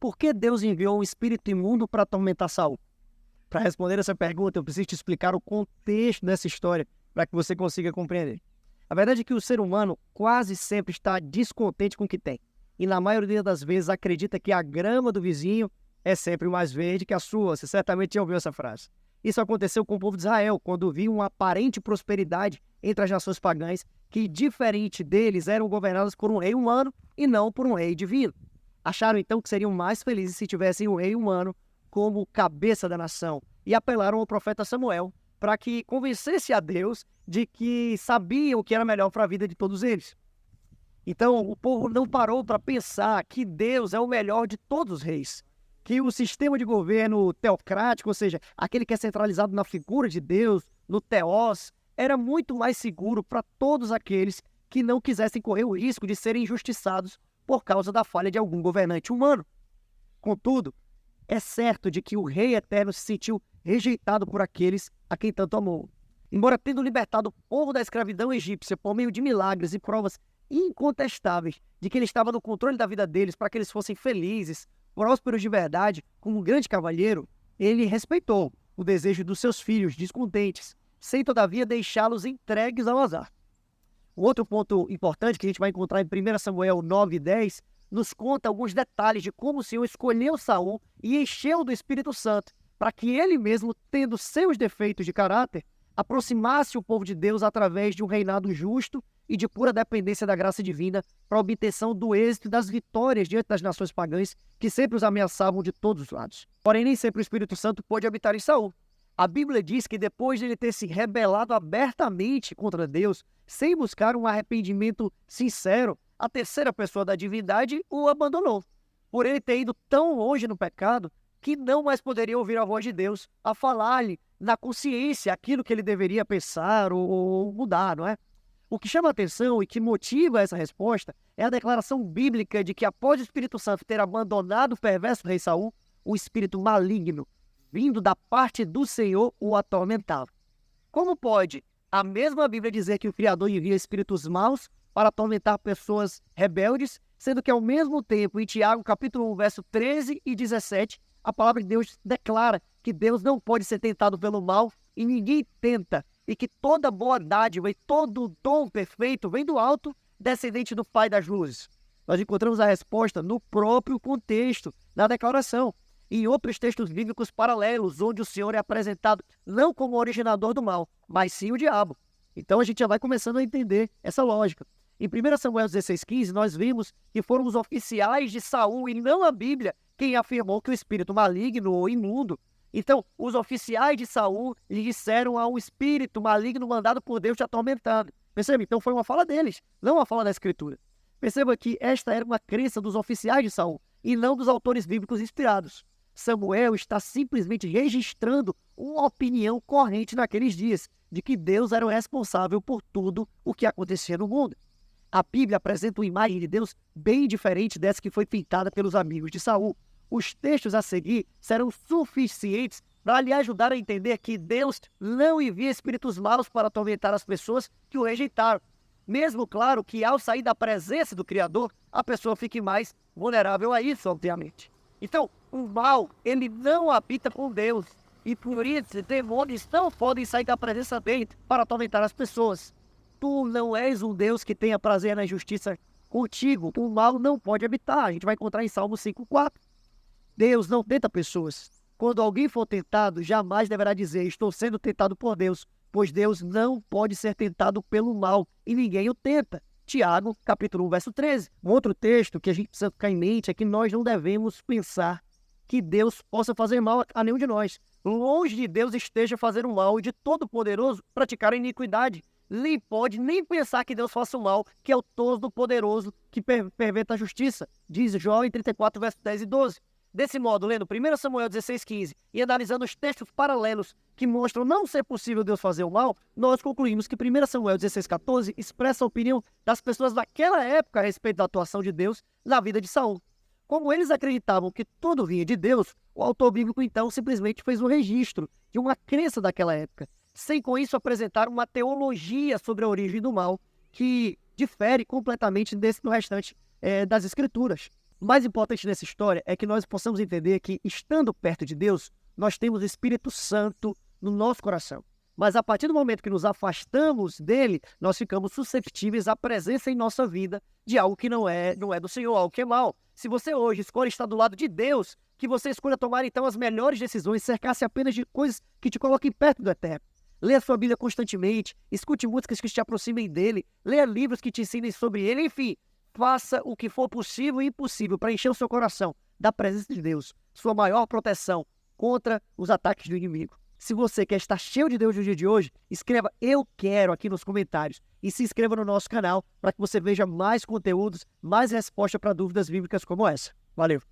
por que Deus enviou um espírito imundo para atormentar Saul? Para responder essa pergunta, eu preciso te explicar o contexto dessa história para que você consiga compreender. A verdade é que o ser humano quase sempre está descontente com o que tem. E na maioria das vezes acredita que a grama do vizinho é sempre mais verde que a sua. Você certamente já ouviu essa frase. Isso aconteceu com o povo de Israel, quando viu uma aparente prosperidade entre as nações pagãs, que, diferente deles, eram governadas por um rei humano e não por um rei divino. Acharam então que seriam mais felizes se tivessem um rei humano como cabeça da nação, e apelaram ao profeta Samuel para que convencesse a Deus de que sabia o que era melhor para a vida de todos eles. Então, o povo não parou para pensar que Deus é o melhor de todos os reis, que o sistema de governo teocrático, ou seja, aquele que é centralizado na figura de Deus, no teós, era muito mais seguro para todos aqueles que não quisessem correr o risco de serem injustiçados por causa da falha de algum governante humano. Contudo, é certo de que o Rei Eterno se sentiu rejeitado por aqueles a quem tanto amou. Embora tendo libertado o povo da escravidão egípcia por meio de milagres e provas incontestáveis de que ele estava no controle da vida deles para que eles fossem felizes, prósperos de verdade, como um grande cavalheiro, ele respeitou o desejo dos seus filhos descontentes, sem todavia deixá-los entregues ao azar. Um outro ponto importante que a gente vai encontrar em 1 Samuel 9 e 10 nos conta alguns detalhes de como o Senhor escolheu Saul e encheu do Espírito Santo, para que ele mesmo, tendo seus defeitos de caráter, aproximasse o povo de Deus através de um reinado justo e de pura dependência da graça divina para a obtenção do êxito e das vitórias diante das nações pagãs que sempre os ameaçavam de todos os lados. Porém, nem sempre o Espírito Santo pôde habitar em Saul. A Bíblia diz que depois de ele ter se rebelado abertamente contra Deus, sem buscar um arrependimento sincero, a terceira pessoa da divindade o abandonou, por ele ter ido tão longe no pecado que não mais poderia ouvir a voz de Deus a falar-lhe na consciência aquilo que ele deveria pensar ou mudar, não é? O que chama a atenção e que motiva essa resposta é a declaração bíblica de que após o Espírito Santo ter abandonado o perverso rei Saul, o espírito maligno, vindo da parte do Senhor, o atormentava. Como pode a mesma Bíblia dizer que o Criador envia espíritos maus para atormentar pessoas rebeldes, sendo que ao mesmo tempo, em Tiago, capítulo 1, verso 13 e 17, a palavra de Deus declara que Deus não pode ser tentado pelo mal e ninguém tenta, e que toda boa dádiva e todo dom perfeito vem do alto, descendente do Pai das luzes. Nós encontramos a resposta no próprio contexto, na declaração, e em outros textos bíblicos paralelos, onde o Senhor é apresentado não como o originador do mal, mas sim o diabo. Então a gente já vai começando a entender essa lógica. Em 1 Samuel 16,15, nós vimos que foram os oficiais de Saul e não a Bíblia quem afirmou que o espírito maligno ou imundo. Então, os oficiais de Saul lhe disseram ao espírito maligno mandado por Deus te atormentando. Percebe? Então foi uma fala deles, não uma fala da Escritura. Perceba que esta era uma crença dos oficiais de Saul e não dos autores bíblicos inspirados. Samuel está simplesmente registrando uma opinião corrente naqueles dias, de que Deus era o responsável por tudo o que acontecia no mundo. A Bíblia apresenta uma imagem de Deus bem diferente dessa que foi pintada pelos amigos de Saul. Os textos a seguir serão suficientes para lhe ajudar a entender que Deus não envia espíritos maus para atormentar as pessoas que o rejeitaram. Mesmo, claro, que ao sair da presença do Criador, a pessoa fique mais vulnerável a isso, obviamente. Então, o mal, ele não habita com Deus. E por isso, demônios não podem sair da presença dele para atormentar as pessoas. Tu não és um Deus que tenha prazer na justiça contigo. O mal não pode habitar. A gente vai encontrar em Salmo 5,4. Deus não tenta pessoas. Quando alguém for tentado, jamais deverá dizer, estou sendo tentado por Deus, pois Deus não pode ser tentado pelo mal, e ninguém o tenta. Tiago, capítulo 1, verso 13. Um outro texto que a gente precisa ficar em mente é que nós não devemos pensar que Deus possa fazer mal a nenhum de nós. Longe de Deus esteja fazer o mal e de Todo-Poderoso praticar a iniquidade. Nem pode nem pensar que Deus faça o mal, que é o Todo-Poderoso que perverta a justiça. Diz Jó em 34, verso 10 e 12. Desse modo, lendo 1 Samuel 16,15 e analisando os textos paralelos que mostram não ser possível Deus fazer o mal, nós concluímos que 1 Samuel 16,14 expressa a opinião das pessoas daquela época a respeito da atuação de Deus na vida de Saul. Como eles acreditavam que tudo vinha de Deus, o autor bíblico então simplesmente fez um registro de uma crença daquela época, sem com isso apresentar uma teologia sobre a origem do mal, que difere completamente do restante das Escrituras. O mais importante nessa história é que nós possamos entender que, estando perto de Deus, nós temos o Espírito Santo no nosso coração. Mas a partir do momento que nos afastamos dele, nós ficamos susceptíveis à presença em nossa vida de algo que não é do Senhor, algo que é mal. Se você hoje escolhe estar do lado de Deus, que você escolha tomar então as melhores decisões, cercar-se apenas de coisas que te coloquem perto do Eterno. Leia a sua Bíblia constantemente, escute músicas que te aproximem dele, leia livros que te ensinem sobre ele, enfim, faça o que for possível e impossível para encher o seu coração da presença de Deus, sua maior proteção contra os ataques do inimigo. Se você quer estar cheio de Deus no dia de hoje, escreva "Eu quero" aqui nos comentários e se inscreva no nosso canal para que você veja mais conteúdos, mais respostas para dúvidas bíblicas como essa. Valeu!